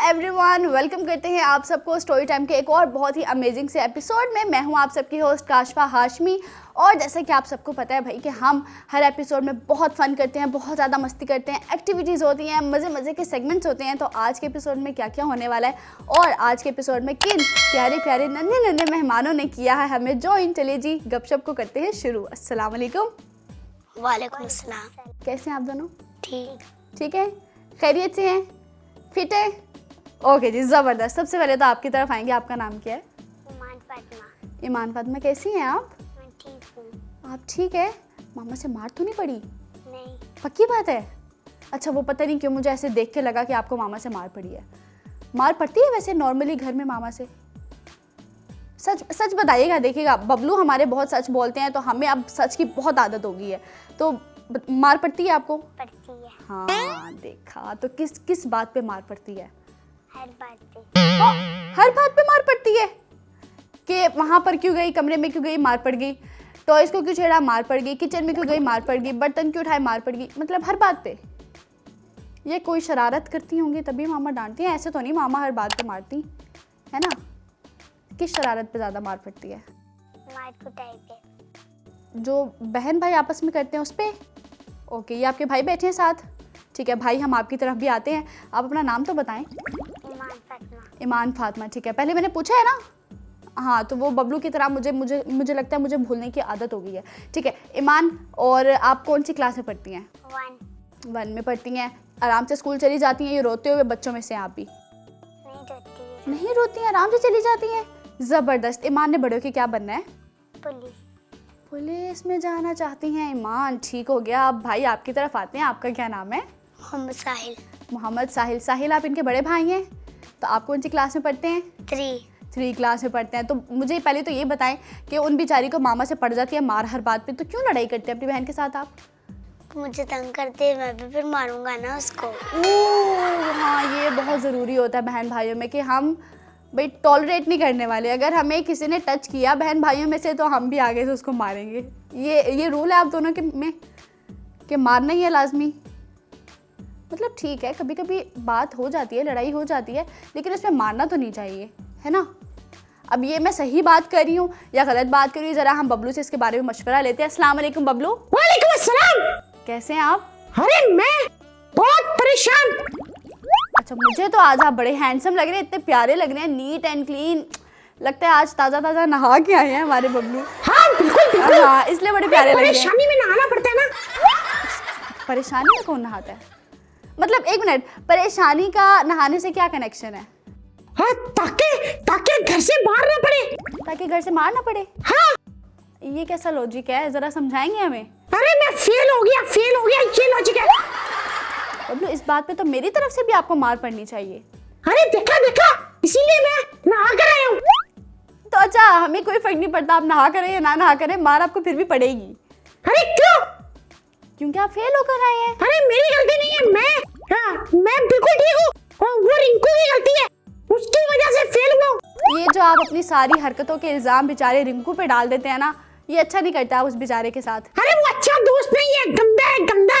Everyone, welcome करते हैं आप सबको स्टोरी टाइम के एक और बहुत ही अमेजिंग से एपिसोड में। मैं हूं आप सबकी होस्ट काशफा हाशमी। और जैसा कि आप सबको पता है भाई कि हम हर एपिसोड में बहुत फन करते हैं, बहुत ज़्यादा मस्ती करते हैं, एक्टिविटीज़ होती हैं, मज़े मज़े के सेगमेंट्स होते हैं। तो आज के एपिसोड में क्या क्या होने वाला है और आज के एपिसोड में किन प्यारे प्यारे नन्हे नन्हे मेहमानों ने किया है हमें ज्वाइन, चलिए जी गपशप को करते हैं शुरू। अस्सलाम वालेकुम। वालेकुम अस्सलाम। कैसे हैं आप दोनों? ठीक है, खैरियत से हैं, फिट है? ओके जी, ज़बरदस्त। सबसे पहले तो आपकी तरफ आएंगे, आपका नाम क्या है? ईमान फातिमा। ईमान फातिमा, कैसी हैं आप? मैं ठीक हूँ। आप ठीक है? मामा से मार तो नहीं पड़ी? नहीं। पक्की बात है? अच्छा, वो पता नहीं क्यों मुझे ऐसे देख के लगा कि आपको मामा से मार पड़ी है। मार पड़ती है वैसे नॉर्मली घर में मामा से? सच सच बताइएगा। देखिएगा, बबलू हमारे बहुत सच बोलते हैं तो हमें अब सच की बहुत आदत हो गई है। तो मार पड़ती है आपको? पड़ती है। हाँ देखा, तो किस किस बात पे मार पड़ती है? हर बात पे। हर बात पे मार पड़ती है कि वहाँ पर क्यों गई, कमरे में क्यों गई, मार पड़ गई, टॉयज को क्यों छेड़ा, मार पड़ गई, किचन में क्यों गई, मार पड़ गई, बर्तन क्यों उठाए, मार पड़ गई। मतलब हर बात पे। ये कोई शरारत करती होंगी तभी मामा डांटती हैं, ऐसे तो नहीं मामा हर बात पे मारती है ना। किस शरारत पे ज़्यादा मार पड़ती है? मार कुटाई पे। जो बहन भाई आपस में करते हैं उस पर? ओके, ये आपके भाई बैठे हैं साथ? ठीक है भाई, हम आपकी तरफ भी आते हैं। आप अपना नाम तो बताएं। ईमान फातिमा। ईमान फातिमा, ठीक है। पहले मैंने पूछा है ना? हाँ, तो वो बबलू की तरह मुझे लगता है मुझे भूलने की आदत हो गई है। ठीक है ईमान, और आप कौन सी क्लास में पढ़ती हैं? 1 में पढ़ती हैं। आराम से स्कूल चली जाती हैं? ये रोते हुए बच्चों में से आप भी? नहीं रोती है। नहीं रोती हैं, आराम से चली जाती हैं। ज़बरदस्त। ईमान ने बड़े होकर क्या बनना है? पुलिस में जाना चाहती हैं ईमान, ठीक हो गया। अब भाई आपकी तरफ आते हैं, आपका क्या नाम है? मोहम्मद साहिल। मोहम्मद साहिल। साहिल, आप इनके बड़े भाई हैं, तो आप कौन सी क्लास में पढ़ते हैं? 3 क्लास में पढ़ते हैं। तो मुझे पहले तो ये बताएं कि उन बेचारी को मामा से पड़ जाती है मार हर बात पे, तो क्यों लड़ाई करते हैं अपनी बहन के साथ आप? मुझे तंग करते हैं, मैं भी फिर मारूंगा ना उसको। हाँ, ये बहुत ज़रूरी होता है बहन भाइयों में कि हम भाई टॉलरेट नहीं करने वाले। अगर हमें किसी ने टच किया बहन भाइयों में से तो हम भी आगे से उसको मारेंगे। ये रूल है आप दोनों के में कि मारना ही है लाजमी। मतलब ठीक है, कभी कभी बात हो जाती है, लड़ाई हो जाती है, लेकिन उसमें मारना तो नहीं चाहिए, है ना। अब ये मैं सही बात कर रही हूँ या गलत बात कर रही हूँ, ज़रा हम बबलू से इसके बारे में मशवरा लेते हैं। अस्सलाम वालेकुम बबलू। वालेकुम अस्सलाम। कैसे हैं आप? अरे मैं बहुत परेशान। अच्छा, मुझे तो आज आप बड़े हैंडसम लग रहे हैं, इतने प्यारे लग रहे हैं, नीट एंड क्लीन। लगता है आज ताज़ा ताज़ा नहा के आए हैं हमारे बबलू। हाँ बिल्कुल बिल्कुल। हाँ, इसलिए बड़े प्यारे लग रहे हैं। परेशानी में नहाना पड़ता है ना। परेशानी में कौन नहाता है? मतलब एक मिनट, परेशानी का नहाने से क्या कनेक्शन है? हाँ, ताकि घर से बाहर ना पड़े। ताकि घर से मार ना पड़े? हाँ। ये कैसा लॉजिक है, जरा समझाएंगे हमें? अरे मैं फेल हो गया, ये लॉजिक है। बबलू, इस बात पे तो मेरी तरफ से भी आपको मार पड़नी चाहिए। अरे देखा इसीलिए मैं नहा कर आया हूँ। तो अच्छा, हमें कोई फर्क नहीं पड़ता आप नहा करें या ना नहा करें, मार आपको फिर भी पड़ेगी। अरे क्यों? क्योंकि आप फेल होकर आए हैं। अरे मेरी गलती नहीं है, मैं बिल्कुल ठीक हूँ और वो रिंकू की गलती है, उसकी वजह से फेल हुआ हूँ। ये जो आप अपनी सारी हरकतों के इल्जाम बेचारे रिंकू पे डाल देते हैं ना, ये अच्छा नहीं करता आप उस बेचारे के साथ। अरे वो अच्छा दोस्त नहीं है, गंदा है, गंदा।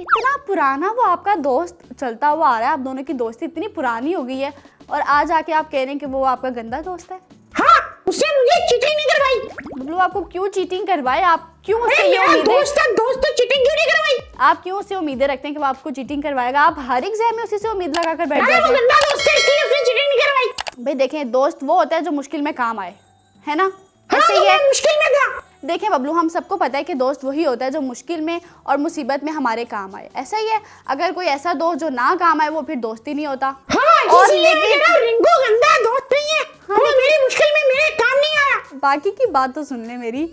इतना पुराना वो आपका दोस्त चलता हुआ आ रहा है, आप दोनों की दोस्ती इतनी पुरानी हो गई है और आज आके आप कह रहे हैं कि वो आपका गंदा दोस्त है। हाँ, उसने मुझे चीटिंग नहीं करवाई। बबलू, आपको क्यों चीटिंग करवाए? आप क्यों उससे ये मेरा उम्मीदें, दोस्त तो चीटिंग क्यों नहीं करवाई? आप क्यों उससे उम्मीदें रखते हैं कि वो आपको चीटिंग करवाएगा? आप हर एग्जाम में उसी से उम्मीद लगाकर बैठ अरे जाते वो हैं। गंदा दोस्त है, इसलिए उसने चीटिंग नहीं करवाई। भाई देखें, दोस्त वो होता है जो मुश्किल में काम आए, है ना। हाँ, ऐसे ही मैं है। मुश्किल में था। देखें बबलू, हम सबको पता है कि दोस्त वही होता है जो मुश्किल में और मुसीबत में हमारे काम आए। ऐसा ही है, अगर कोई ऐसा दोस्त जो ना काम आए वो फिर दोस्ती नहीं होता। हाँ, और लेकिन रिंकू गंदा दोस्त नहीं है। हाँ, वो मेरी मुश्किल में मेरे काम नहीं आया। बाकी की बात तो सुन ले मेरी।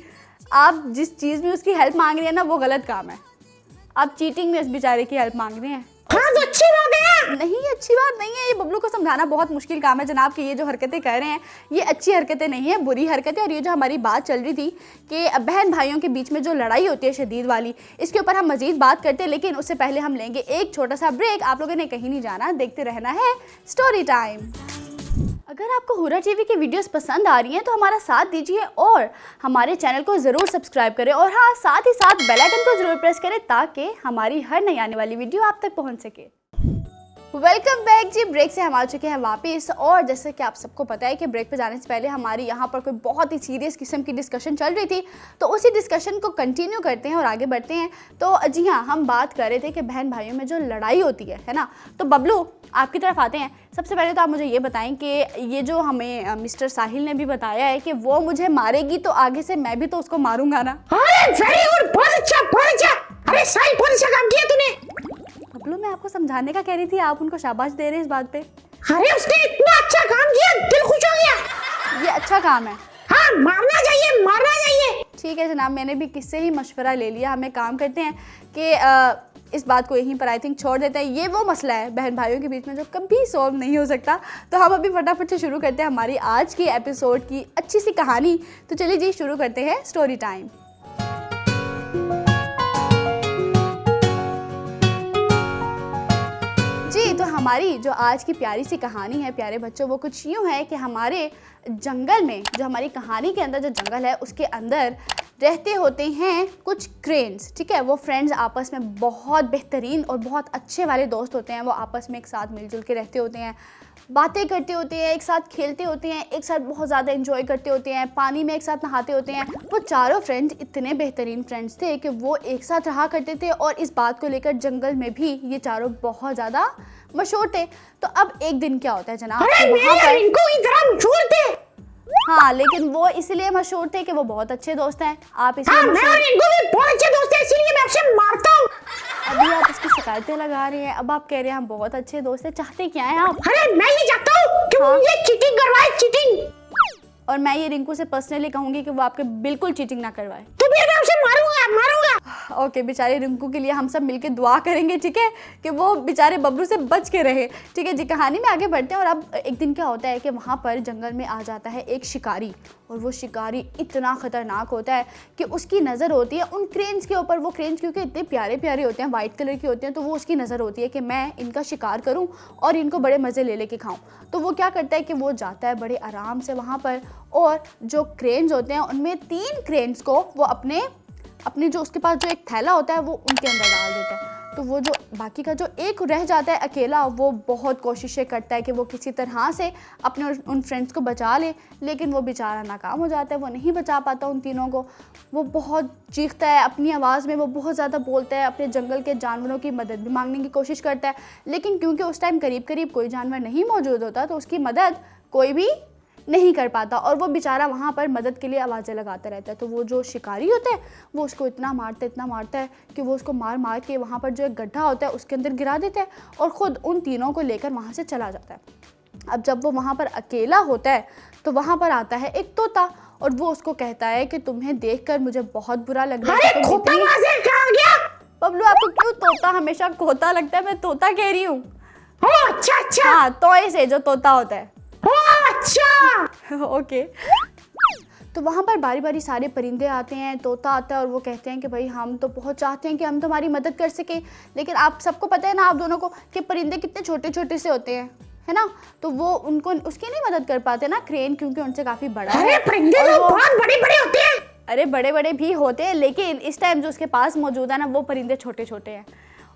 आप जिस चीज़ में उसकी हेल्प मांग रही है ना, वो गलत काम है। आप चीटिंग में इस बेचारे की हेल्प मांग रहे हैं। हाँ, तो अच्छी बात है। नहीं, अच्छी बात नहीं है। ये बबलू को समझाना बहुत मुश्किल काम है जनाब कि ये जो हरकतें कर रहे हैं ये अच्छी हरकतें नहीं है, बुरी हरकतें। और ये जो हमारी बात चल रही थी कि बहन भाइयों के बीच में जो लड़ाई होती है शदीद वाली, इसके ऊपर हम मज़ीद बात करते हैं, लेकिन उससे पहले हम लेंगे एक छोटा सा ब्रेक। आप लोगों ने कहीं नहीं जाना, देखते रहना है स्टोरी टाइम। अगर आपको हुरा टीवी की वीडियोस पसंद आ रही हैं तो हमारा साथ दीजिए और हमारे चैनल को ज़रूर सब्सक्राइब करें, और हाँ, साथ ही साथ बेल आइकन को ज़रूर प्रेस करें ताकि हमारी हर नई आने वाली वीडियो आप तक पहुंच सके। वेलकम बैक जी। ब्रेक से हम आ चुके हैं वापस, और जैसे कि आप सबको पता है कि ब्रेक पे जाने से पहले हमारी यहाँ पर कोई बहुत ही सीरियस किस्म की डिस्कशन चल रही थी, तो उसी डिस्कशन को कंटिन्यू करते हैं और आगे बढ़ते हैं। तो जी हाँ, हम बात कर रहे थे कि बहन भाइयों में जो लड़ाई होती है ना। तो बबलू, आपकी तरफ आते हैं। सबसे पहले तो आप मुझे ये बताएं कि ये जो हमें मिस्टर साहिल ने भी बताया है कि वो मुझे मारेगी, तो आगे से मैं भी तो उसको मारूंगा ना। अरे वेरी गुड, बहुत अच्छा बहुत अच्छा। अरे साहिल बहुत अच्छा काम किया तूने। बबलू, मैं आपको समझाने का कह रही थी, आप उनको शाबाश दे रहे हैं इस बात पे। अरे उसने इतना अच्छा काम किया, दिल खुश हो गया। ये अच्छा काम है। हाँ, मारना चाहिए मारना चाहिए। ठीक है जनाब, मैंने भी किससे ही मशवरा ले लिया। हमें काम करते हैं कि इस बात को यहीं पर आई थिंक छोड़ देते हैं। ये वो मसला है बहन भाइयों के बीच में जो कभी सॉल्व नहीं हो सकता। तो हम अभी फटाफट से शुरू करते हैं हमारी आज की एपिसोड की अच्छी सी कहानी। तो चलिए जी, शुरू करते हैं स्टोरी टाइम। जी, तो हमारी जो आज की प्यारी सी कहानी है प्यारे बच्चों, वो कुछ यूँ है कि हमारे जंगल में, जो हमारी कहानी के अंदर जो जंगल है उसके अंदर रहते होते हैं कुछ क्रेन्स। ठीक है, वो फ्रेंड्स आपस में बहुत बेहतरीन और बहुत अच्छे वाले दोस्त होते हैं। वो आपस में एक साथ मिलजुल के रहते होते हैं, बातें करते होते हैं, एक साथ खेलते होते हैं, एक साथ बहुत ज़्यादा एंजॉय करते होते हैं, पानी में एक साथ नहाते होते हैं। वो चारों फ्रेंड्स इतने बेहतरीन फ्रेंड्स थे कि वो एक साथ रहा करते थे, और इस बात को लेकर जंगल में भी ये चारों बहुत ज़्यादा मशहूर थे। तो अब एक दिन क्या होता है जनाब, वहाँ पर इनको इतना मशहूर थे। हाँ, लेकिन वो इसलिए मशहूर थे कि वो बहुत अच्छे दोस्त हैं। आप इसलिए मैं और इनको भी बहुत अच्छे दोस्त हैं, इसीलिए मैं आपसे मारता हूँ। अभी आप इसकी शिकायतें लगा रहे हैं, अब आप कह रहे हैं हम बहुत अच्छे दोस्त हैं। चाहते क्या हैं आप? अरे मैं ये चाहता हूँ कि वो ये चीटिंग करवाए, चीटिंग। और मैं ये रिंकू से पर्सनली कहूंगी कि वो आपके बिल्कुल चीटिंग ना करवाए। तो फिर मैं उसे मारूंगा मारूंगा। ओके, बेचारे रिंकू के लिए हम सब मिलके दुआ करेंगे, ठीक है, कि वो बेचारे बबलू से बच के रहे। ठीक है जी, कहानी में आगे बढ़ते हैं। और अब एक दिन क्या होता है कि वहाँ पर जंगल में आ जाता है एक शिकारी, और वो शिकारी इतना ख़तरनाक होता है कि उसकी नज़र होती है उन क्रेन्स के ऊपर। वो क्रेन्स क्योंकि इतने प्यारे प्यारे होते हैं, वाइट कलर के होते हैं, तो वो उसकी नज़र होती है कि मैं इनका शिकार करूं और इनको बड़े मज़े ले लेके खाऊं। तो वो क्या करता है कि वो जाता है बड़े आराम से वहाँ पर, और जो क्रेन्स होते हैं उनमें 3 क्रेन्स को वो अपने जो उसके पास जो एक थैला होता है वो उनके अंदर डाल देता है। तो वो जो बाकी का जो एक रह जाता है अकेला, वो बहुत कोशिशें करता है कि वो किसी तरह से अपने उन फ्रेंड्स को बचा ले, लेकिन वो बेचारा नाकाम हो जाता है। वो नहीं बचा पाता उन तीनों को। वो बहुत चीखता है अपनी आवाज़ में, वो बहुत ज़्यादा बोलता है, अपने जंगल के जानवरों की मदद भी मांगने की कोशिश करता है, लेकिन क्योंकि उस टाइम करीब करीब कोई जानवर नहीं मौजूद होता तो उसकी मदद कोई भी नहीं कर पाता, और वो बेचारा वहाँ पर मदद के लिए आवाज़ें लगाता रहता है। तो वो जो शिकारी होता है वो उसको इतना मारता है कि वो उसको मार मार के वहाँ पर जो एक गड्ढा होता है उसके अंदर गिरा देता है, और ख़ुद उन तीनों को लेकर वहाँ से चला जाता है। अब जब वो वहाँ पर अकेला होता है तो वहाँ पर आता है एक तोता, और वो उसको कहता है कि तुम्हें देखकर मुझे बहुत बुरा लग रहा है। बबलू, आपको क्यों तोता हमेशा खोता लगता है? मैं तोता कह रही हूँ। अच्छा अच्छा। हाँ, तोय से जो तोता होता है। अच्छा ओके। तो वहाँ पर बारी बारी सारे परिंदे आते हैं, तोता आता है, और वो कहते हैं कि भाई हम तो बहुत चाहते हैं कि हम तुम्हारी मदद कर सकें, लेकिन आप सबको पता है ना, आप दोनों को, कि परिंदे कितने छोटे छोटे से होते हैं, है ना। तो वो उनको उसकी नहीं मदद कर पाते ना क्रेन, क्योंकि उनसे काफ़ी बड़ा है। अरे परिंदे तो बहुत बड़े बड़े होते हैं। अरे बड़े बड़े भी होते हैं, लेकिन इस टाइम जो उसके पास मौजूद है ना, वो परिंदे छोटे छोटे हैं,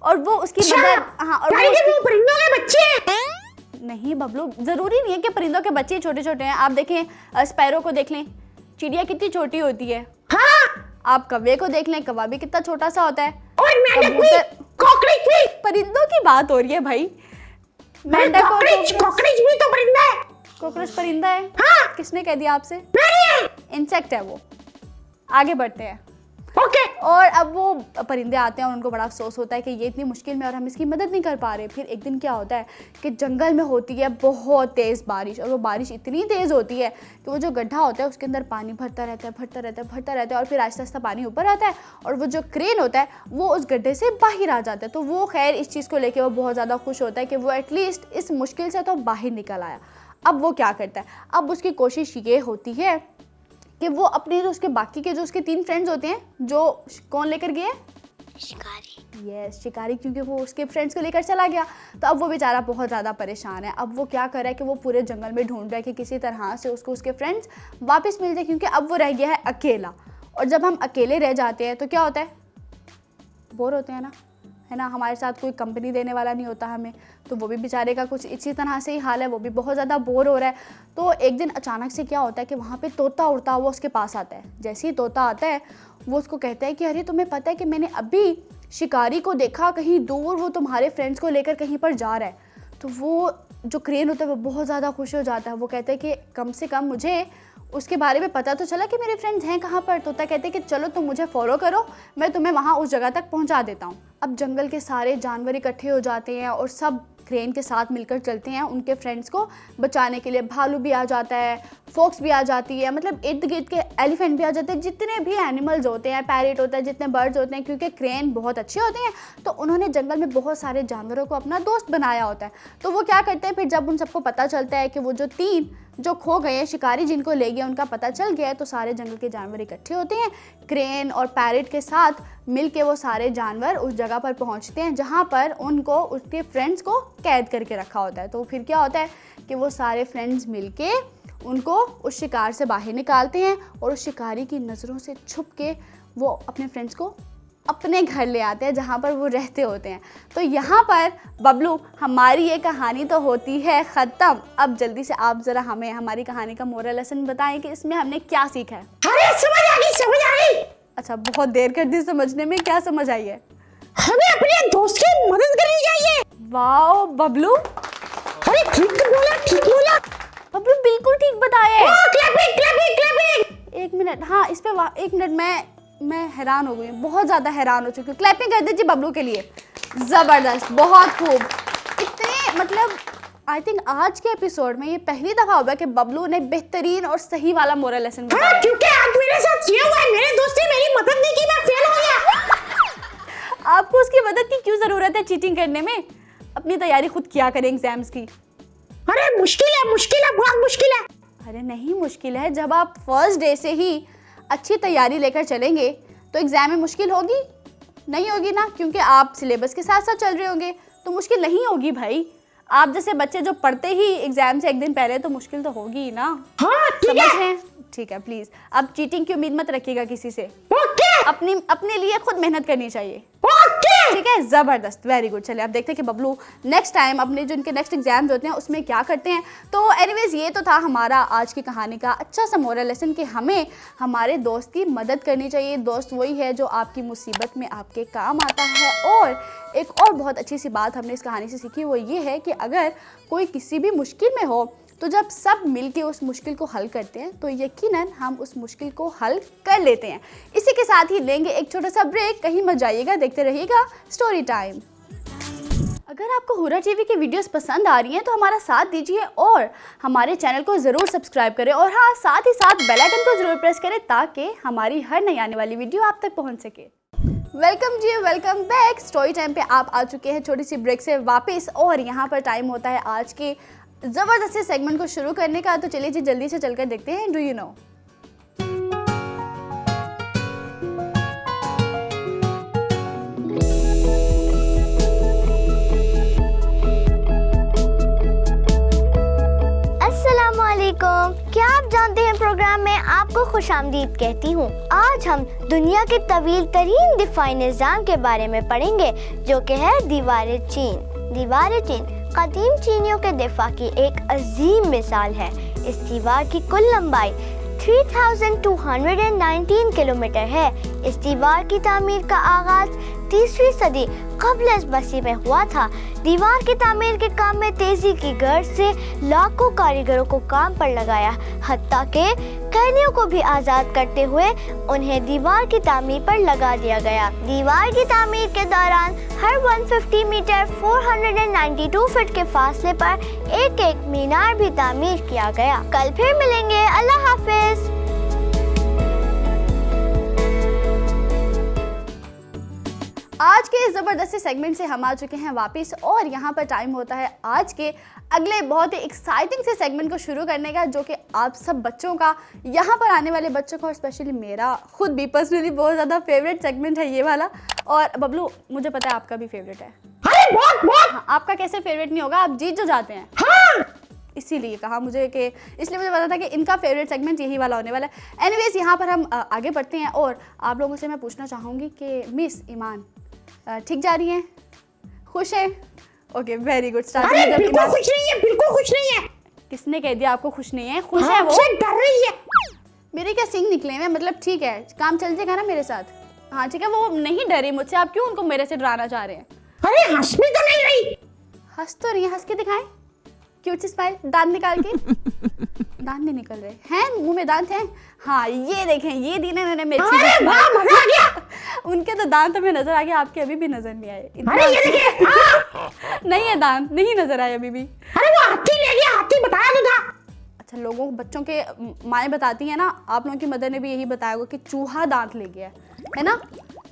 और वो उसकी मदद। हाँ, और वो परिंदों के बच्चे नहीं बबलू, ज़रूरी नहीं है कि परिंदों के बच्चे छोटे छोटे हैं। आप देखें स्पैरो को देख लें, चिड़िया कितनी छोटी होती है। हाँ। आप कौवे को देख लें, कौवा भी कितना छोटा सा होता है। और कॉकरोच भी। परिंदों की बात हो रही है भाई। मेंढक कॉकरोच भी तो परिंदा है। कॉकरोच परिंदा है? हाँ। किसने कह दिया आपसे? इंसेक्ट है वो। आगे बढ़ते हैं। ओके। और अब वो परिंदे आते हैं और उनको बड़ा अफसोस होता है कि ये इतनी मुश्किल में और हम इसकी मदद नहीं कर पा रहे। फिर एक दिन क्या होता है कि जंगल में होती है बहुत तेज़ बारिश, और वो बारिश इतनी तेज़ होती है कि वो जो गड्ढा होता है उसके अंदर पानी भरता रहता है, और फिर आहिस्ता आहिस्ता पानी ऊपर आता है, और वो जो क्रेन होता है वो उस गड्ढे से बाहर आ जाता है। तो वो खैर इस चीज़ को लेकर वो बहुत ज़्यादा खुश होता है कि वो एटलीस्ट इस मुश्किल से तो बाहर निकल आया। अब वो क्या करता है, अब उसकी कोशिश ये होती है कि वो अपने जो उसके बाकी के जो उसके 3 फ्रेंड्स होते हैं, जो कौन लेकर गए? शिकारी। यस, शिकारी, क्योंकि वो उसके फ्रेंड्स को लेकर चला गया। तो अब वो बेचारा बहुत ज़्यादा परेशान है। अब वो क्या कर रहा है कि वो पूरे जंगल में ढूंढ रहा है कि किसी तरह से उसको उसके फ्रेंड्स वापस मिल जाए, क्योंकि अब वो रह गया है अकेला। और जब हम अकेले रह जाते हैं तो क्या होता है? बोर होते हैं ना, है ना, हमारे साथ कोई कंपनी देने वाला नहीं होता हमें, तो वो भी बेचारे का कुछ इसी तरह से ही हाल है, वो भी बहुत ज़्यादा बोर हो रहा है। तो एक दिन अचानक से क्या होता है कि वहाँ पे तोता उड़ता हुआ उसके पास आता है। जैसे ही तोता आता है वो उसको कहता है कि अरे तुम्हें पता है कि मैंने अभी शिकारी को देखा कहीं दूर, वो तुम्हारे फ्रेंड्स को लेकर कहीं पर जा रहा है। तो वो जो क्रेन होता है वो बहुत ज़्यादा खुश हो जाता है, वो कहता है कि कम से कम मुझे उसके बारे में पता तो चला कि मेरे फ्रेंड्स हैं कहाँ पर। तोता कहते हैं कि चलो तुम मुझे फॉलो करो, मैं तुम्हें वहाँ उस जगह तक पहुँचा देता हूँ। अब जंगल के सारे जानवर इकट्ठे हो जाते हैं और सब क्रेन के साथ मिलकर चलते हैं उनके फ्रेंड्स को बचाने के लिए। भालू भी आ जाता है, फॉक्स भी आ जाती है, मतलब इर्द गिर्द के एलिफेंट भी आ जाते हैं, जितने भी एनिमल्स होते हैं, पैरेट होता है, जितने बर्ड्स होते हैं, क्योंकि क्रेन बहुत अच्छे होते हैं तो उन्होंने जंगल में बहुत सारे जानवरों को अपना दोस्त बनाया होता है। तो वो क्या करते हैं फिर, जब उन सबको पता चलता है कि वो जो 3 जो खो गए हैं, शिकारी जिनको ले गया उनका पता चल गया है, तो सारे जंगल के जानवर इकट्ठे होते हैं। क्रेन और पैरेट के साथ मिलके वो सारे जानवर उस जगह पर पहुंचते हैं जहां पर उनको उसके फ्रेंड्स को कैद करके रखा होता है। तो फिर क्या होता है कि वो सारे फ्रेंड्स मिलके उनको उस शिकार से बाहर निकालते हैं और उस शिकारी की नज़रों से छुप के वो अपने फ्रेंड्स को अपने घर ले आते हैं जहाँ पर वो रहते होते हैं। तो यहाँ पर बबलू हमारी ये कहानी तो होती है ख़त्म। अब जल्दी से आप ज़रा हमें हमारी कहानी का मोरल लेसन बताएं कि इसमें हमने क्या सीखा है। अरे समझ आ गई। अच्छा, बहुत देर कर दी समझने में, क्या समझ आई है? हमें अपने दोस्त की मदद करनी चाहिए। वाओ बबलू, अरे ठीक बोला बबलू बिल्कुल ठीक बताया है। क्लैपिंग। 1 मिनट, हाँ इस पे 1 मिनट मैं हैरान हो गई हूँ, बहुत ज़्यादा हैरान हो चुकी हूँ। क्लैपिंग कर दीजिए बबलू के लिए, ज़बरदस्त, बहुत खूब। इतने मतलब आई थिंक आज के एपिसोड में ये पहली दफ़ा होगा कि बबलू ने बेहतरीन और सही वाला मोरल लेसन बताया। क्योंकि आज मेरे साथ ये हुआ है, मेरे दोस्त ने मेरी मदद नहीं की, मैं फेल हो गया। आपको उसकी मदद की क्यों ज़रूरत है चीटिंग करने में? अपनी तैयारी खुद किया करें एग्जाम्स की। अरे मुश्किल है, बहुत मुश्किल है। अरे नहीं मुश्किल है, जब आप फर्स्ट डे से ही अच्छी तैयारी लेकर चलेंगे तो एग्ज़ाम में मुश्किल होगी नहीं होगी ना, क्योंकि आप सिलेबस के साथ साथ चल रहे होंगे तो मुश्किल नहीं होगी भाई। आप जैसे बच्चे जो पढ़ते ही एग्ज़ाम से 1 दिन पहले, तो मुश्किल तो होगी ही ना। हाँ, समझ रहे हैं? ठीक है, प्लीज़ अब चीटिंग की उम्मीद मत रखिएगा किसी से। ओके। अपने लिए खुद मेहनत करनी चाहिए। ओके। ठीक है, ज़बरदस्त, वेरी गुड। चलिए अब देखते हैं कि बबलू नेक्स्ट टाइम अपने जो इनके नेक्स्ट एग्जाम्स होते हैं उसमें क्या करते हैं। तो एनीवेज ये तो था हमारा आज की कहानी का अच्छा सा मोरल लेसन कि हमें हमारे दोस्त की मदद करनी चाहिए। दोस्त वही है जो आपकी मुसीबत में आपके काम आता है। और एक और बहुत अच्छी सी बात हमने इस कहानी से सीखी, वो ये है कि अगर कोई किसी भी मुश्किल में हो तो जब सब मिलके उस मुश्किल को हल करते हैं तो यकीनन हम उस मुश्किल को हल कर लेते हैं। इसी के साथ ही लेंगे एक छोटा सा ब्रेक, कहीं मत जाइएगा, देखते रहिएगा स्टोरी टाइम। अगर आपको हुरा टीवी की वीडियोस पसंद आ रही हैं तो हमारा साथ दीजिए और हमारे चैनल को ज़रूर सब्सक्राइब करें और हाँ, साथ ही साथ बेल आइकन को ज़रूर प्रेस करें ताकि हमारी हर नई आने वाली वीडियो आप तक पहुंच सके। वेलकम जी, वेलकम बैक। स्टोरी टाइम पे आप आ चुके हैं छोटी सी ब्रेक से वापस और यहाँ पर टाइम होता है आज के ज़बरदस्त से सेगमेंट को शुरू करने का। तो चलिए जी जल्दी से चलकर देखते हैं डू यू नो। अस्सलामुअलैकुम। क्या आप जानते हैं प्रोग्राम में आपको खुशामदीद कहती हूँ। आज हम दुनिया के तवील तरीन दिफाई निज़ाम के बारे में पढ़ेंगे जो कि है दीवार चीन। दीवार चीन कदीम चीनियों के दिफा की एक अजीम मिसाल है। इस दीवार की कुल लंबाई 3219 किलोमीटर है। इस दीवार की तामीर का आगाज 3वीं सदी क़ब्ल मसीह में हुआ था। दीवार की तामीर के काम में तेजी की गर्ज से लाखों कारीगरों को काम पर लगाया, हत्ता के कैदियों को भी आज़ाद करते हुए उन्हें दीवार की तामीर पर लगा दिया गया। दीवार की तामीर के दौरान हर 150 मीटर 492 फीट के फासले पर एक एक मीनार भी तामीर किया गया। कल फिर मिलेंगे, अल्लाह हाफिज। आज के इस ज़बरदस्ती सेगमेंट से हम आ चुके हैं वापस और यहाँ पर टाइम होता है आज के अगले बहुत ही एक्साइटिंग से सेगमेंट को शुरू करने का, जो कि आप सब बच्चों का, यहाँ पर आने वाले बच्चों का और स्पेशली मेरा खुद भी पर्सनली बहुत ज़्यादा फेवरेट सेगमेंट है ये वाला। और बबलू मुझे पता है आपका भी फेवरेट है। अरे बहुत। हाँ, आपका कैसे फेवरेट नहीं होगा, आप जीत जो जाते हैं। हाँ। इसीलिए कहा मुझे कि इसलिए मुझे पता था कि इनका फेवरेट सेगमेंट यही वाला होने वाला है। एनीवेज यहाँ पर हम आगे बढ़ते हैं और आप लोगों से मैं पूछना चाहूँगी कि मिस ईमान ठीक जा रही हैं? खुश हैं? Okay very good. अरे स्टार्टिंग में बिल्कुल खुश नहीं है, बिल्कुल खुश नहीं है। किसने कह दिया आपको खुश नहीं है? खुश है हाँ, वो। उससे डर रही है। मेरे क्या सिंग निकले हुए हैं, मतलब ठीक है, काम चल जाएगा ना मेरे साथ। हाँ ठीक है, वो नहीं डरी मुझसे, आप क्यों उनको मेरे से डराना चाह रहे हैं? अरे हंस भी तो नहीं रही। हंस तो रही है, हंस के दिखाएं क्यूट सी स्माइल, दांत निकाल के। दांत नहीं निकल रहे हैं, मुंह में दांत हैं। हाँ ये देखें, ये दी ना मैंने मिर्ची की अरे वाह, smile। मजा आ गया। उनके तो दांत हमें नजर आ गए, आपके अभी भी नजर नहीं आए। अरे ये देखिए, नहीं है दांत, नहीं नजर आए अभी भी। अरे वो हाथी ले गया, हाथी बताया तो था। अच्छा, लोगों को, बच्चों के माएँ बताती हैं ना, आप लोगों की मदर ने भी यही बताया होगा कि चूहा दांत ले गया है ना।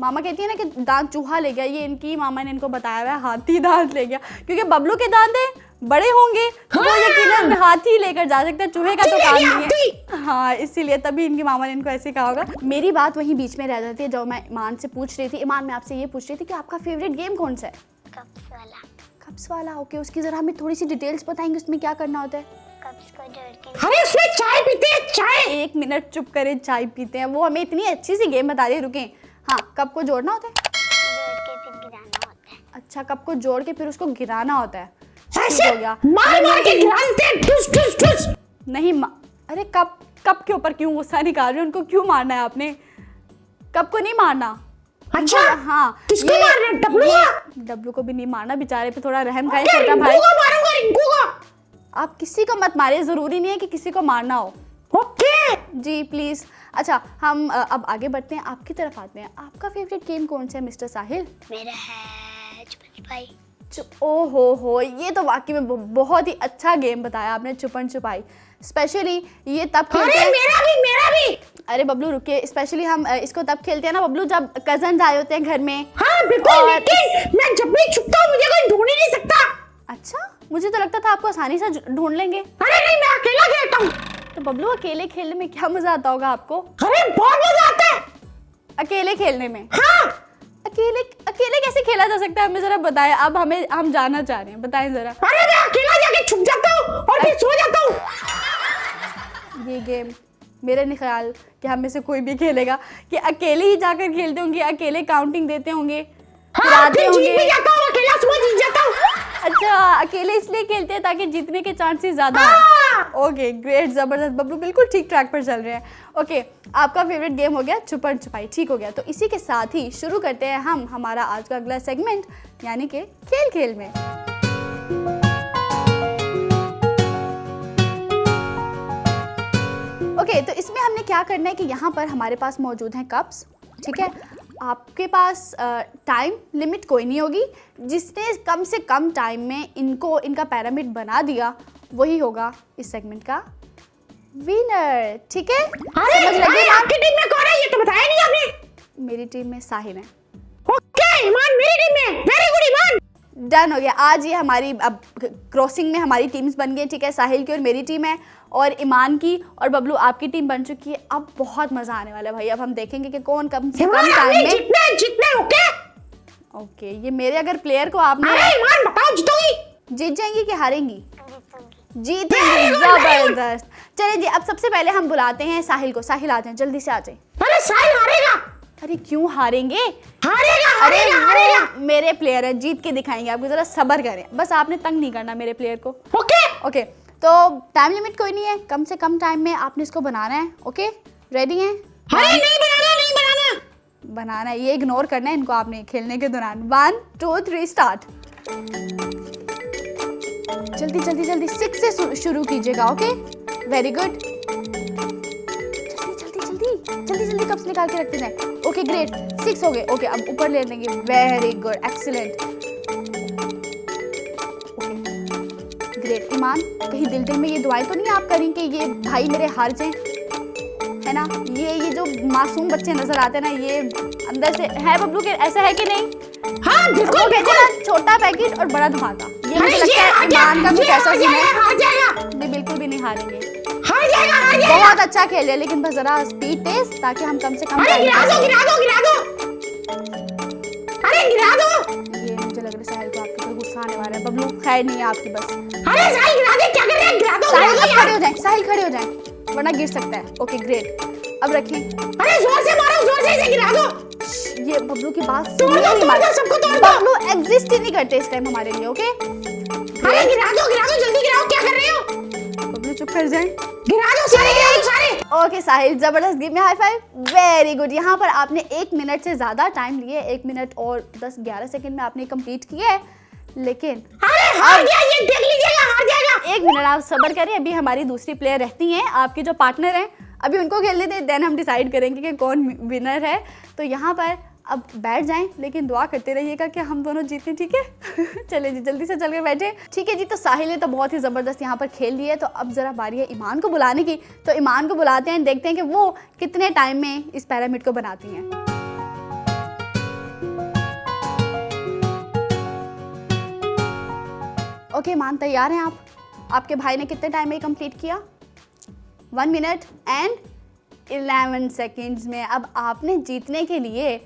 मामा कहती है ना कि दांत चूहा ले गया, ये इनकी मामा ने इनको बताया हुआ है हाथी दांत ले गया, क्योंकि बबलू के दांत हैं बड़े होंगे तो वो यकीनन हाथी लेकर जा सकता है, चूहे का तो काम नहीं है। हाँ इसीलिए तभी इनकी मामा ने इनको ऐसे कहा होगा। मेरी बात वहीं बीच में रह जाती है, जो मैं ईमान से पूछ रही थी। ईमान, मैं आपसे ये पूछ रही थी कि आपका फेवरेट गेम कौन सा है? कप्स वाला। कप्स वाला, ओके। उसकी जरा हमें थोड़ी सी डिटेल्स बताएंगे, उसमें क्या करना होता है? कप्स को जोड़ के अरे उसमें चाय पीते हैं, चाय। 1 मिनट चुप करें, चाय पीते हैं। वो हमें इतनी अच्छी सी गेम बता रही है, रुकें। हाँ, कप को जोड़ना होता है। जोड़ के फिर गिराना होता है। अच्छा, कप को जोड़ के फिर उसको गिराना होता है। ऐसे ठीक हो गया। मार मार के गिराते हैं, ठुस ठुस ठुस। नहीं अरे कप के ऊपर क्यों गुस्सा निकाल रहे हो? उनको क्यों मारना है आपने? कप को नहीं मारना। अच्छा, हाँ, किसको मारना है? डब्लू को? डब्लू को भी नहीं मारना, बेचारे पे थोड़ा रहम खाए ओके, छोटा रिंकू भाई। को मारूंगा, रिंकू को। आप किसी को मत मारिए, जरूरी नहीं है कि किसी को मारना हो। ओके जी प्लीज। अच्छा, हम अब आगे बढ़ते हैं, आपकी तरफ आते हैं। आपका फेवरेट गेम कौन सा है मिस्टर साहिल? मेरा है छुपन छुपाई। ओ हो, ये तो वाकई में बहुत ही अच्छा गेम बताया आपने, छुपन छुपाई। स्पेशली ये तब खेलते अरे हैं। मेरा भी। अरे बबलू रुकिए, स्पेशली हम इसको तब खेलते हैं ना बबलू, जब कजन आए होते हैं घर में। हाँ बिल्कुल, और- लेकिन मैं जब भी छुपता हूँ मुझे कोई ढूंढ ही नहीं सकता। अच्छा, मुझे तो लगता था आपको आसानी से ढूंढ लेंगे। अरे नहीं, मैं अकेला खेलता हूँ। तो बबलू, अकेले खेलने में क्या मजा आता होगा आपको? अरे बहुत मजा आता है। अकेले खेलने में? हाँ, अकेले कैसे खेला जा सकता है, हमें जरा बताएं। अब हम जानना चाह रहे हैं, बताएं जरा। अरे मैं अकेला जाके छुप जाता हूँ और फिर सो जाता हूँ। ये गेम मेरे नहीं ख्याल कि हम में से कोई भी खेलेगा, कि अकेले ही जाकर खेलते होंगे, अकेले काउंटिंग देते होंगे, फिर हाँ, आते फिर जीत भी होंगे। जाता हूँ, अकेला सुबह जीत जाता हूँ। अच्छा, अकेले इसलिए खेलते हैं ताकि जीतने के चांसेस ज्यादा हाँ। हो। ओके ग्रेट, जबरदस्त। बबलू बिल्कुल ठीक ट्रैक पर चल रहे हैं। ओके, आपका फेवरेट गेम हो गया छुपन छुपाई, ठीक हो गया। तो इसी के साथ ही शुरू करते हैं हम हमारा आज का अगला सेगमेंट, यानी कि खेल खेल में। ओके, तो इसमें हमने क्या करना है कि यहाँ पर हमारे पास मौजूद हैं कप्स, ठीक है। आपके पास टाइम लिमिट कोई नहीं होगी, जिसने कम से कम टाइम में इनका पिरामिड बना दिया वही होगा इस सेगमेंट का विनर, ठीक है। अरे समझ लगी बात? आपकी टीम में कौन है, ये तो बताया नहीं आपने। मेरी टीम में साहिल है। ओके ईमान मेरी टीम में, वेरी गुड ईमान। डन हो गया। आज ये हमारी अब क्रॉसिंग में हमारी टीम्स बन गई, ठीक है। साहिल की और मेरी टीम है, और ईमान की और बबलू आपकी टीम बन चुकी है। अब बहुत मजा आने वाला है भाई। अब हम देखेंगे कि कौन कम से कम टाइम में जितने ओके। ओके, ये मेरे अगर प्लेयर को आपने अरे ईमान बताओ, जीतोगी? जीत जाएंगी कि हारेंगी? जीतूंगी। जीतेंगी, जबरदस्त। चलिए जी, अब सबसे पहले हम बुलाते हैं साहिल को। साहिल आ जाए, जल्दी से आ जाए। अरे साहिल हारेगा। अरे क्यों हारेंगे? हारेगा अरे हारेगा वो हारेगा। मेरे प्लेयर है, जीत के दिखाएंगे आपको, जरा सब्र करें। बस आपने तंग नहीं करना मेरे प्लेयर को। ओके ओके, तो टाइम लिमिट कोई नहीं है, कम से कम टाइम में आपने इसको बनाना है। ओके, रेडी हैं? अरे नहीं बनाना, नहीं बनाना। बनाना है, ये इग्नोर करना है इनको आपने खेलने के दौरान। 1 2 3 स्टार्ट। जल्दी जल्दी जल्दी 6 से शुरू कीजिएगा। Okay, very good. जल्दी जल्दी जल्दी जल्दी जल्दी कप्स निकाल के रखते जाए। ओके ग्रेट, 6 हो गए। ओके, अब ऊपर ले लेंगे। Very good, excellent. Okay great. ईमान, कहीं दिल में ये दुआएं तो नहीं आप करें कि ये भाई मेरे हार जाएं, है ना? ये जो मासूम बच्चे नजर आते हैं ना, ये अंदर से है बबलू के, ऐसा है कि नहीं? हाँ बिल्कुल वो कहते बिल्कुल। हैं ना, छोटा पैकेट और बड़ा धमाका। ये मुझे अरे लगता है हार ईमान का कुछ ये ऐसा हार सीन है। जाएगा, हार जाएगा, नहीं, बिल्कुल भी नहीं हारेंगे। हार जाएगा, हार जाएगा। बहुत अच्छा खेले, लेकिन बस जरा स्पीड तेज, ताकि हम कम से कम अरे time गिरा में- दो, गिरा दो, गिरा दो। अरे गिरा दो। ये मुझे लग रहा है साहिल को आपके ऊपर गुस्सा आने वाला है। बबलू खैर नहीं है आपकी बस। अरे साहिल गिरा दे, क्या कर रहे हैं? गिरा दो, साहिल गिरा अब दो खड़े यार। हो जाए, साहिल खड़े हो जाए, वरना गिर सकता है। ओके ग्रेट, अब रखें। अरे जोर से मारो, जोर से इसे गिरा दो। ये बबलू की बात तोड़ दो, सबको तोड़ दो। बबलू एग्जिस्ट ही नहीं करते इस टाइम हमारे लिए, ओके? अरे गिरा दो जल्दी गिराओ, क्या कर रहे हो? बबलू चुप कर जाए। गिरा दो सारे। ओके साहिल, जबरदस्त, give me high five, very good. यहाँ पर आपने 1 मिनट से ज्यादा टाइम लिए, 1 मिनट और 10-11 सेकंड में आपने कंप्लीट किया है, लेकिन अरे हार गया, ये देख लीजिएगा, हार जाएगा। 1 मिनट आप सब्र करें, अभी हमारी दूसरी प्लेयर रहती हैं, आपके जो पार्टनर हैं, अभी उनको खेलने दें, देन हम डिसाइड करेंगे कि कौन विनर है। तो यहाँ पर अब बैठ जाएं, लेकिन दुआ करते रहिएगा कि हम दोनों जीतें, ठीक है? चले जी, जल्दी से चल के बैठे। ठीक है जी, तो साहिल ने तो बहुत ही ज़बरदस्त यहाँ पर खेल लिया है, तो अब ज़रा बारी है ईमान को बुलाने की। तो ईमान को बुलाते हैं, देखते हैं कि वो कितने टाइम में इस पिरामिड को बनाती हैं। ओके ईमान, तैयार हैं आप? आपके भाई ने कितने टाइम में कंप्लीट किया? 1 मिनट एंड 11 सेकेंड्स में। अब आपने जीतने के लिए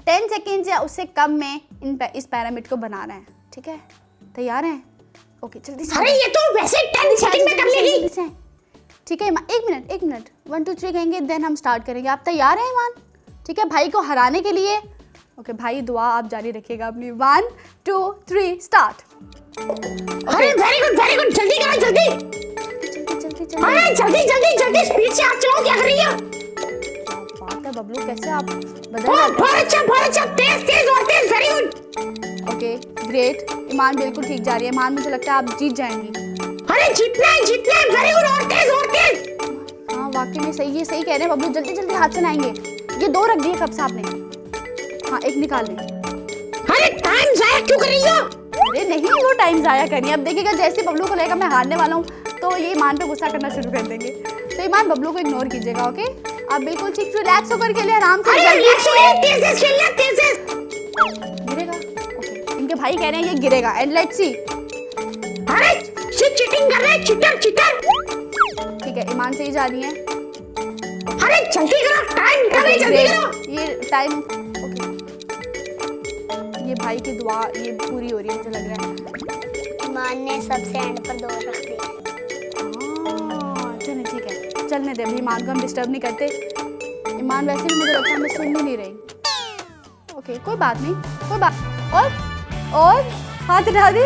10 सेकेंड्स या उससे कम में इस पिरामिड को बनाना है, ठीक है? तैयार हैं? ओके जल्दी से। अरे ये तो वैसे 10 सेकंड में कर लेगी। ठीक है ईमान, 1 मिनट 1 2 3 कहेंगे, देन हम स्टार्ट करेंगे। आप तैयार हैं ईमान? ठीक है, भाई को हराने के लिए। ओके भाई, दुआ आप जारी रखिएगा अपनी। 1 2 3 स्टार्ट। अरे वेरी गुड, जल्दी करो, जल्दी। अरे जल्दी स्पीड से आप चलाओ, क्या कर रही हो? बात है बबलू, कैसे आप बदल बहुत अच्छा, तेज और तेज, वेरी गुड। ओके ग्रेट, ईमान बिल्कुल ठीक जा रही है। ईमान, मुझे लगता है आप जीत जाएंगी। अरे जीतना है, वेरी गुड, और तेज। हाँ वाकई में सही कह रहे हैं बबलू, जल्दी हाथ चलाएंगे। ये 2 रख दिए कब से आपने? हाँ 1 निकाल लें। अरे टाइम जाया क्यों कर रही हो? अरे नहीं, वो टाइम जाया करिए। अब देखिएगा जैसे बबलू को लेकर मैं हारने वाला हूँ, तो ये ईमान पे गुस्सा करना शुरू कर देंगे। तो ईमान, बबलू को इग्नोर कीजिएगा, ओके? आप बिल्कुल ठीक रिलैक्स होकर खेलिए, आराम से। गिरेगा? ओके, इनके भाई कह रहे हैं ये गिरेगा, एंड लेट्स सी। अरे ये चीटिंग कर रहा है, चीटर। ठीक है, ईमान से ही जा रही है। अरे जल्दी करो, टाइम कम, जल्दी करो। ये टाइम, ओके, ये भाई की दुआ ये पूरी हो रही है, मुझे लग रहा है। ईमान ने सबसे एंड पर 2 रख दिए। चलिए ठीक है, चलने दे, अभी ईमान को हम डिस्टर्ब नहीं करते। ईमान वैसे भी मुझे लगता है मैं सुन ही नहीं रही। ओके कोई बात नहीं, कोई बात। और हाथ उठा दी,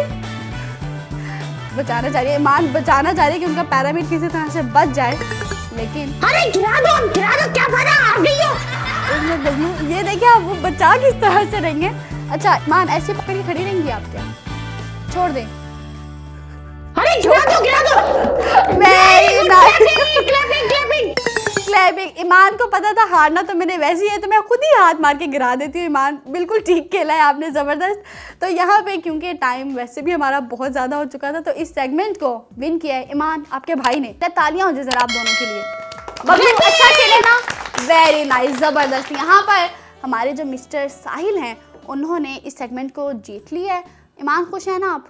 बचाना चाह रही है ईमान, बचाना चाह रही है कि उनका पिरामिड किसी तरह से बच जाए, लेकिन अरे गिरा दो, क्या फायदा, हार गई हो। ये देखिए आप, वो बचा किस तरह से रहेंगे। अच्छा ईमान, ऐसे पकड़ के खड़ी रहेंगी आप क्या? छोड़ दें? अरे गिरा दो। Very nice, clapping. ईमान को पता था हारना तो मैंने वैसे ही है, तो मैं खुद ही हाथ मार के गिरा देती हूँ। ईमान बिल्कुल ठीक खेला है आपने, ज़बरदस्त। तो यहाँ पे क्योंकि टाइम वैसे भी हमारा बहुत ज़्यादा हो चुका था, तो इस सेगमेंट को विन किया है ईमान, आपके भाई ने। तालियां हो जाए ज़रा आप दोनों के लिए। बबलू अच्छा खेले ना, वेरी नाइस, ज़बरदस्त। यहाँ पर हमारे जो मिस्टर साहिल हैं, उन्होंने इस सेगमेंट को जीत लिया है। ईमान खुश है ना आप?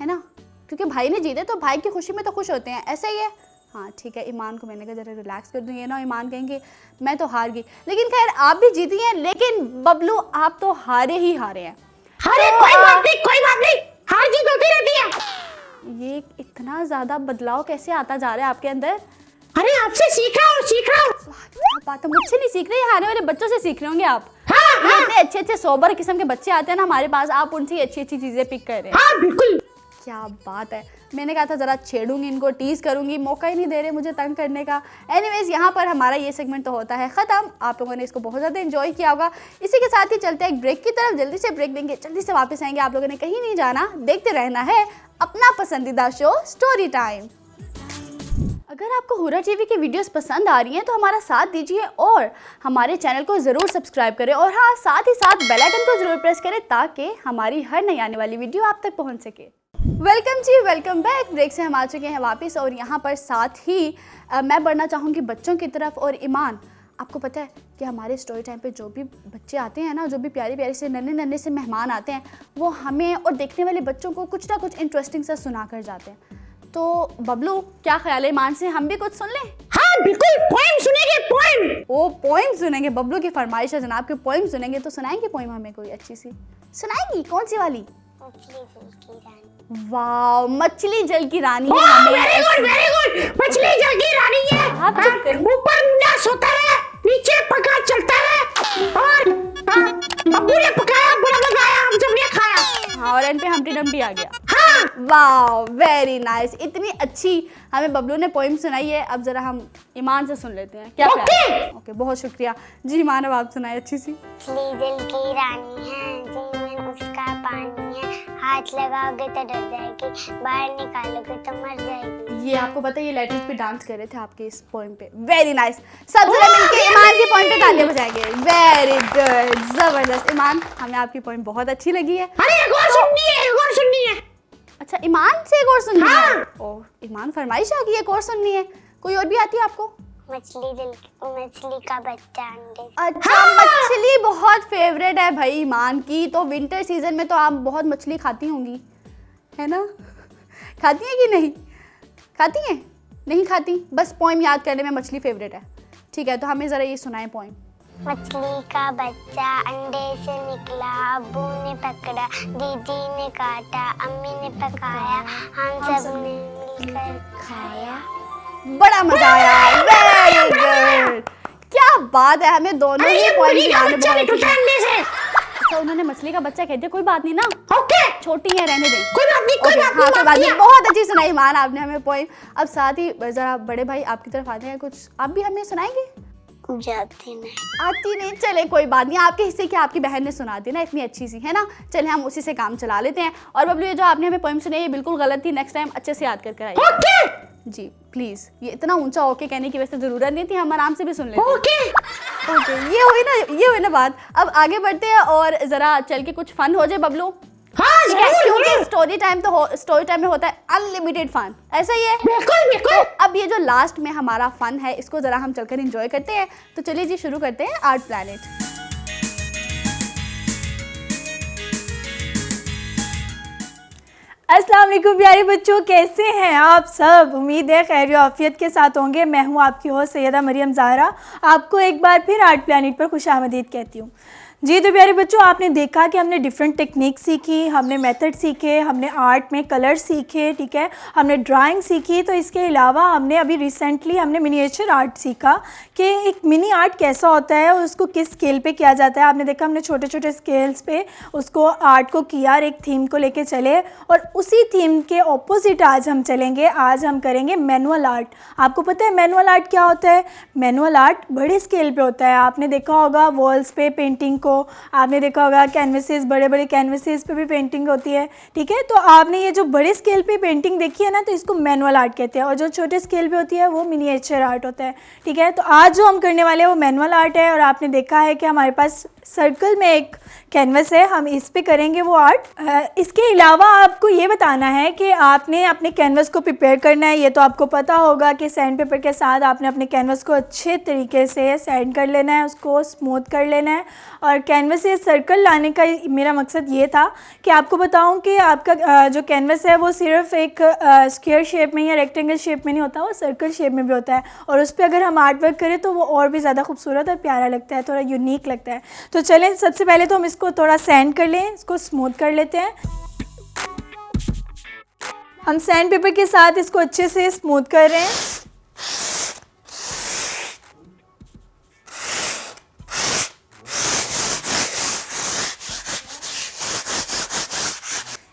है ना, क्योंकि भाई ने जीते तो भाई की खुशी में तो खुश होते हैं, ऐसा ही है। हाँ ठीक है, ईमान को मैंने कहा जरा रिलैक्स कर दूँ, ये ना ईमान कहेंगे मैं तो हार गई, लेकिन खैर आप भी जीती हैं, लेकिन बबलू आप तो हारे ही हारे हैं। अरे कोई बात नहीं, हार जीत होती रहती है। ये इतना ज़्यादा बदलाव कैसे आता जा रहा है आपके अंदर? अरे आपसे सीख रहा हूँ। बात है, मुझसे नहीं सीख रहे, आने वाले बच्चों से सीख रहे होंगे आप। हाँ। इतने अच्छे सोबर किस्म के बच्चे आते हैं ना हमारे पास, आप उनसे अच्छी चीजें पिक कर रहे हैं। हाँ बिल्कुल, क्या बात है। मैंने कहा था जरा छेड़ूंगी इनको, टीज करूंगी, मौका ही नहीं दे रहे मुझे तंग करने का। एनीवेज, यहाँ पर हमारा ये सेगमेंट तो होता है खत्म। आप लोगों ने इसको बहुत ज़्यादा एंजॉय किया होगा। इसी के साथ ही चलते हैं एक ब्रेक की तरफ, जल्दी से ब्रेक देंगे, जल्दी से वापस आएंगे। आप लोगों ने कहीं नहीं जाना, देखते रहना है अपना पसंदीदा शो स्टोरी टाइम। अगर आपको हुर्रा टीवी की वीडियोस पसंद आ रही हैं तो हमारा साथ दीजिए और हमारे चैनल को ज़रूर सब्सक्राइब करें, और हाँ साथ ही साथ बेल आइकन को ज़रूर प्रेस करें ताकि हमारी हर नई आने वाली वीडियो आप तक पहुंच सके। वेलकम जी, वेलकम बैक। ब्रेक से हम आ चुके हैं वापस, और यहाँ पर साथ ही मैं बढ़ना चाहूँगी बच्चों की तरफ। और ईमान, आपको पता है कि हमारे स्टोरी टाइम पे जो भी बच्चे आते हैं ना, जो भी प्यारे प्यारे से नन्हे से मेहमान आते हैं, वो हमें और देखने वाले बच्चों को कुछ ना कुछ इंटरेस्टिंग सा सुना कर जाते हैं। तो बबलू क्या ख्याल है ईमान से हम भी कुछ सुन लें? हाँ बिल्कुल, पोएम सुनेंगे, पोएम। ओ पोएम सुनेंगे, बबलू की फरमाइश है जनाब, के पोएम सुनेंगे। तो सुनाएंगे पोएम हमें कोई अच्छी सी? सुनाएंगी? कौन सी वाली? वाह, मछली जल की रानी है। वेरी गुड, मछली जल की रानी है। ऊपर मुंडा सोता है, नीचे पका चलता है, और हम्टी डम्टी आ गया। हाँ वाह वेरी नाइस, इतनी अच्छी हमें बबलू ने पोइम सुनाई है। अब जरा हम ईमान से सुन लेते हैं, क्या ख्याल है? ओके, बहुत शुक्रिया जी। ईमान, अब आप सुनाए अच्छी सी। मछली दिल की रानी है, जीवन उसका पानी है, हाथ लगाओगे तो डर जाएगी, बाहर निकालोगे तो मर जाएगी। ये आपको पता है ये लेटर्स पे डांस कर रहे थे आपके इस पोइम पे। वेरी नाइस, सब जरा मिलके ईमान की पोइम पे तालियां बजाएंगे। वेरी गुड, जबरदस्त ईमान, हमें आपकी पोइम बहुत अच्छी लगी है। अरे एक और सुननी है, एक और सुननी है। अच्छा, ईमान से एक और सुननी है? हाँ। ओह, ईमान फरमाइश आ गई, एक और सुननी है। कोई और भी आती है आपको? मछली का बच्चा अंडे। अच्छा, मछली बहुत फेवरेट है भाई ईमान की, तो विंटर सीजन में तो आप बहुत मछली खाती होंगी, है ना? खाती हैं कि नहीं? खाती हैं? नहीं खाती, बस पोइम याद करने में मछली फेवरेट है। ठीक है, तो हमें ज़रा ये सुनाएं पोइम। मछली का बच्चा अंडे से निकला, अब्बू ने पकड़ा, दीदी ने काटा, अम्मी ने पकाया, हम सब ने मिलकर खाया। बड़ा मजा आया, वेरी गुड, क्या बात है। हमें दोनों ही पोइम सुनाने बहुत अच्छी लगी। अच्छा, उन्होंने मछली का बच्चा कह दिया, कोई बात नहीं ना, ओके छोटी है, रहने दें। कोई बात नहीं, कोई बात नहीं, हाँ, कोई बात नहीं, बहुत अच्छी सुनाई ईमान आपने हमें पोइम। अब साथ ही जरा बड़े भाई आपकी तरफ आते हैं, कुछ आप भी हमें सुनाएंगे? जाती नहीं। आती नहीं, चले कोई बात नहीं, आपके हिस्से की आपकी बहन ने सुना दी ना इतनी अच्छी सी, है ना? चले हम उसी से काम चला लेते हैं। और बबलू, ये जो आपने हमें पोइम सुनाई ये बिल्कुल गलत थी, नेक्स्ट टाइम अच्छे से याद करके आइए। ओके जी प्लीज, ये इतना ऊंचा ओके कहने की वैसे जरूरत नहीं थी, हम आराम से भी सुन लेते हैं। ओके ओके, ये हुई ना बात। अब आगे बढ़ते हैं और जरा चल के कुछ फन हो जाए बबलू। हाँ ठीक है, जरूर क्योंकि स्टोरी टाइम में होता है अनलिमिटेड फन, ऐसा ही है। बिल्कुल बिल्कुल। तो अब ये जो लास्ट में हमारा फन है इसको जरा हम चलकर एंजॉय करते हैं। तो चलिए जी, शुरू करते हैं आर्ट प्लैनेट। अस्सलाम वालेकुम प्यारे बच्चों, कैसे हैं आप सब? उम्मीद है खैर आफियत के साथ होंगे। मैं हूं आपकी होस्ट सैयदा मरियम ज़ाहरा, आपको एक बार फिर आर्ट प्लैनेट पर खुशामदीद कहती हूं। जी तो प्यारे बच्चों, आपने देखा कि हमने डिफरेंट टेक्निक सीखी, हमने मेथड सीखे, हमने आर्ट में कलर सीखे, ठीक है, हमने ड्राइंग सीखी। तो इसके अलावा हमने अभी रिसेंटली हमने मिनिएचर आर्ट सीखा कि एक मिनी आर्ट कैसा होता है और उसको किस स्केल पे किया जाता है। आपने देखा हमने छोटे छोटे स्केल्स पे उसको आर्ट को किया और एक थीम को लेके चले, और उसी थीम के ऑपोजिट आज हम चलेंगे। आज हम करेंगे मैनुअल आर्ट। आपको पता है मैनुअल आर्ट क्या होता है? मैनुअल आर्ट बड़े स्केल पे होता है। आपने देखा होगा वॉल्स पे पेंटिंग, आपने देखा होगा कैनवसेस, बड़े बड़े कैनवसेस पे भी पेंटिंग होती है, ठीक है। तो आपने ये जो बड़े स्केल पे पेंटिंग देखी है ना, तो इसको मैनुअल आर्ट कहते हैं, और जो छोटे स्केल पे होती है वो मिनिएचर आर्ट होता है, ठीक है। तो आज जो हम करने वाले हैं वो मैनुअल आर्ट है, और आपने देखा है कि हमारे पास सर्कल में एक कैनवस है, हम इस पे करेंगे वो आर्ट। इसके अलावा आपको ये बताना है कि आपने अपने कैनवस को प्रिपेयर करना है। ये तो आपको पता होगा कि सैंड पेपर के साथ आपने अपने कैनवस को अच्छे तरीके से सैंड कर लेना है, उसको स्मूथ कर लेना है। और कैनवस से सर्कल लाने का मेरा मकसद ये था कि आपको बताऊं कि आपका जो कैनवस है वो सिर्फ एक स्क्वायर शेप में या रेक्टेंगल शेप में नहीं होता, वो सर्कल शेप में भी होता है, और उस पर अगर हम आर्ट वर्क करें तो वो और भी ज़्यादा खूबसूरत और प्यारा लगता है, थोड़ा यूनिक लगता है। तो चलें, सबसे पहले तो हम इसको थोड़ा सैंड कर लें, इसको स्मूथ कर लेते हैं। हम सैंड पेपर के साथ इसको अच्छे से स्मूथ कर रहे हैं।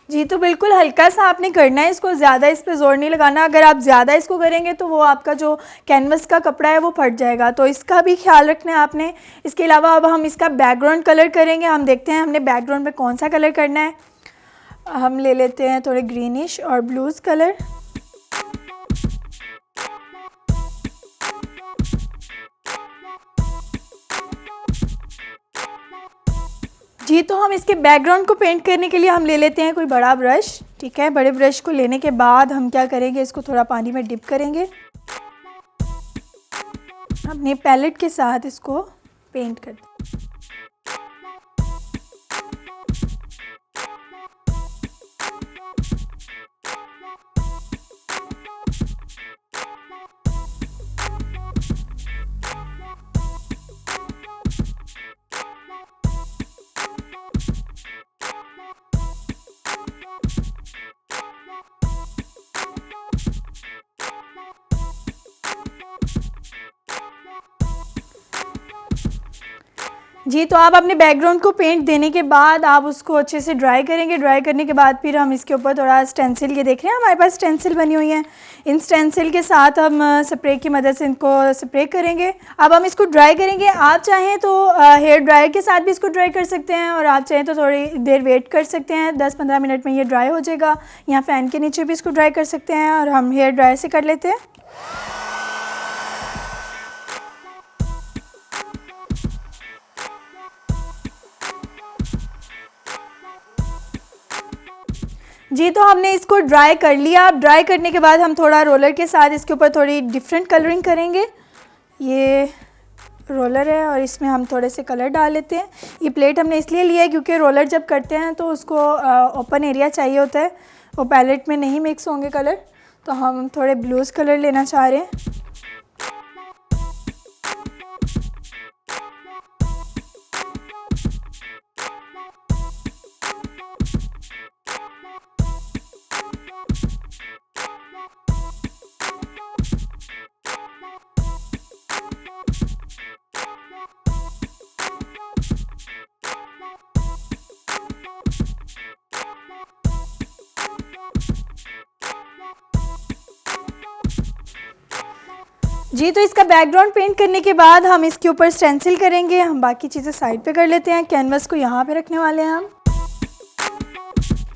जी तो बिल्कुल हल्का सा आपने करना है, इसको ज़्यादा इस पे ज़ोर नहीं लगाना। अगर आप ज़्यादा इसको करेंगे तो वो आपका जो कैनवस का कपड़ा है वो फट जाएगा, तो इसका भी ख्याल रखना है आपने। इसके अलावा अब हम इसका बैकग्राउंड कलर करेंगे। हम देखते हैं हमने बैकग्राउंड पे कौन सा कलर करना है। हम ले लेते हैं थोड़े ग्रीनिश और ब्लूज़ कलर। जी तो हम इसके बैकग्राउंड को पेंट करने के लिए हम ले लेते हैं कोई बड़ा ब्रश, ठीक है। बड़े ब्रश को लेने के बाद हम क्या करेंगे, इसको थोड़ा पानी में डिप करेंगे, अपनी पैलेट के साथ इसको पेंट कर दें। जी, तो आप अपने बैकग्राउंड को पेंट देने के बाद आप उसको अच्छे से ड्राई करेंगे। ड्राई करने के बाद फिर हम इसके ऊपर थोड़ा स्टेंसिल, ये देख रहे हैं हमारे पास स्टेंसिल बनी हुई है, इन स्टेंसिल के साथ हम स्प्रे की मदद से इनको स्प्रे करेंगे। अब हम इसको ड्राई करेंगे। आप चाहें तो हेयर ड्रायर के साथ भी इसको ड्राई कर सकते हैं और आप चाहें तो थोड़ी देर वेट कर सकते हैं, 10-15 मिनट में ये ड्राई हो जाएगा। यहाँ फ़ैन के नीचे भी इसको ड्राई कर सकते हैं और हम हेयर ड्रायर से कर लेते हैं। जी, तो हमने इसको ड्राई कर लिया। अब ड्राई करने के बाद हम थोड़ा रोलर के साथ इसके ऊपर थोड़ी डिफरेंट कलरिंग करेंगे। ये रोलर है और इसमें हम थोड़े से कलर डाल लेते हैं। ये प्लेट हमने इसलिए लिया है क्योंकि रोलर जब करते हैं तो उसको ओपन एरिया चाहिए होता है, वो पैलेट में नहीं मिक्स होंगे कलर, तो हम थोड़े ब्लूज़ कलर लेना चाह रहे हैं। जी, तो इसका बैकग्राउंड पेंट करने के बाद हम इसके ऊपर स्टेंसिल करेंगे। हम बाकी चीज़ें साइड पे कर लेते हैं। कैनवस को यहाँ पे रखने वाले हैं हम।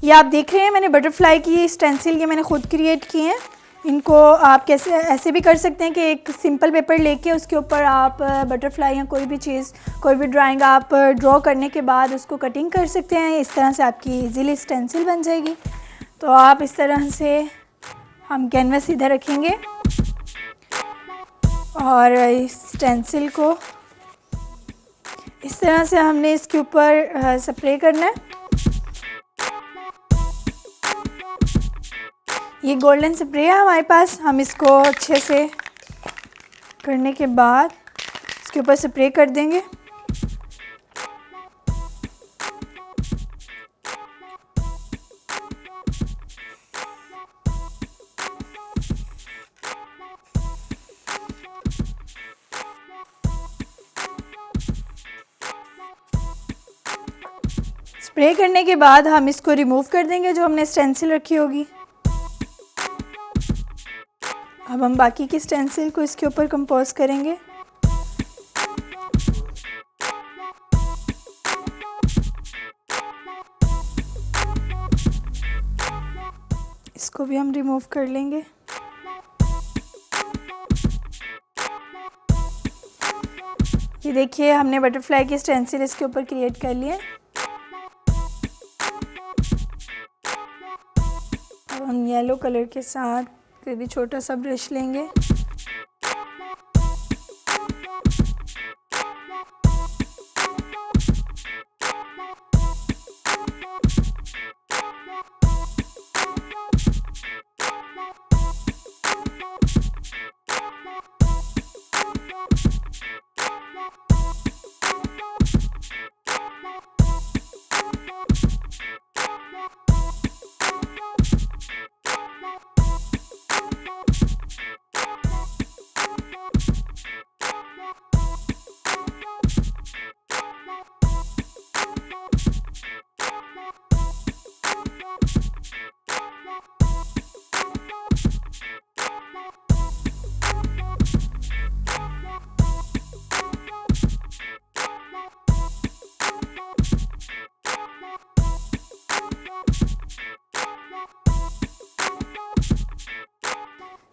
ये आप देख रहे हैं मैंने बटरफ्लाई की स्टेंसिल, ये मैंने ख़ुद क्रिएट की हैं। इनको आप कैसे ऐसे भी कर सकते हैं कि एक सिंपल पेपर लेके उसके ऊपर आप बटरफ्लाई या कोई भी चीज़, कोई भी ड्राइंग आप ड्रॉ करने के बाद उसको कटिंग कर सकते हैं। इस तरह से आपकी इजीली स्टेंसिल बन जाएगी। तो आप इस तरह से, हम कैनवस इधर रखेंगे और इस स्टेंसिल को इस तरह से हमने इसके ऊपर स्प्रे करना है। ये गोल्डन स्प्रे है हमारे पास। हम इसको अच्छे से करने के बाद इसके ऊपर स्प्रे कर देंगे। स्प्रे करने के बाद हम इसको रिमूव कर देंगे जो हमने स्टेंसिल रखी होगी। अब हम बाकी की स्टेंसिल को इसके ऊपर कंपोज करेंगे। इसको भी हम रिमूव कर लेंगे। ये देखिए हमने बटरफ्लाई की स्टेंसिल इसके ऊपर क्रिएट कर लिए। अब हम येलो कलर के साथ फिर भी छोटा सा ब्रश लेंगे।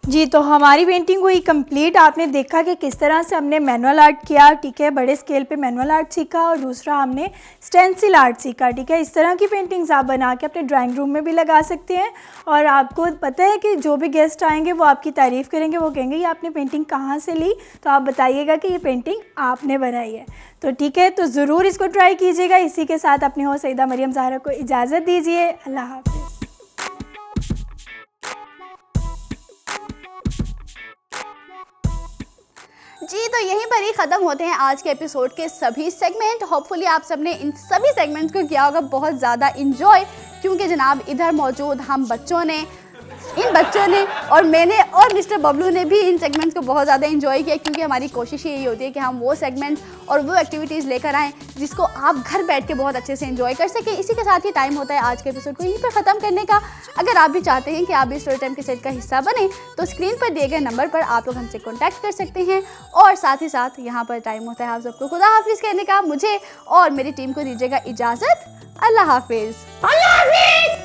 जी, तो हमारी पेंटिंग हुई कंप्लीट। आपने देखा कि किस तरह से हमने मैनुअल आर्ट किया, ठीक है, बड़े स्केल पे मैनुअल आर्ट सीखा और दूसरा हमने स्टेंसिल आर्ट सीखा, ठीक है। इस तरह की पेंटिंग्स आप बना के अपने ड्राइंग रूम में भी लगा सकते हैं और आपको पता है कि जो भी गेस्ट आएंगे वो आपकी तारीफ़ करेंगे, वो कहेंगे ये आपने पेंटिंग कहाँ से ली, तो आप बताइएगा कि ये पेंटिंग आपने बनाई है। तो ठीक है, तो ज़रूर इसको ट्राई कीजिएगा। इसी के साथ अपनी होस्ट सईदा मरियम ज़हरा को इजाज़त दीजिए। अल्लाह हाफ़िज़। जी, तो यहीं पर ही ख़त्म होते हैं आज के एपिसोड के सभी सेगमेंट। होपफुली आप सबने इन सभी सेगमेंट्स को किया होगा बहुत ज़्यादा इंजॉय, क्योंकि जनाब इधर मौजूद हम बच्चों ने इन बच्चों ने और मैंने और मिस्टर बबलू ने भी इन सेगमेंट्स को बहुत ज़्यादा एंजॉय किया, क्योंकि हमारी कोशिश यही होती है कि हम वो सेगमेंट्स और वो एक्टिविटीज़ लेकर आएँ जिसको आप घर बैठ के बहुत अच्छे से एंजॉय कर सकें। इसी के साथ ही टाइम होता है आज के एपिसोड को यहीं पर ख़त्म करने का। अगर आप भी चाहते हैं कि आप भी स्टोरी टाइम के सेट का हिस्सा बने तो स्क्रीन पर दिए गए नंबर पर आप लोग हमसे कॉन्टैक्ट कर सकते हैं। और साथ ही साथ यहाँ पर टाइम होता है आप सबको खुदा हाफिज़ कहने का। मुझे और मेरी टीम को दीजिएगा इजाज़त। अल्लाह हाफिज़। अल्लाह हाफिज।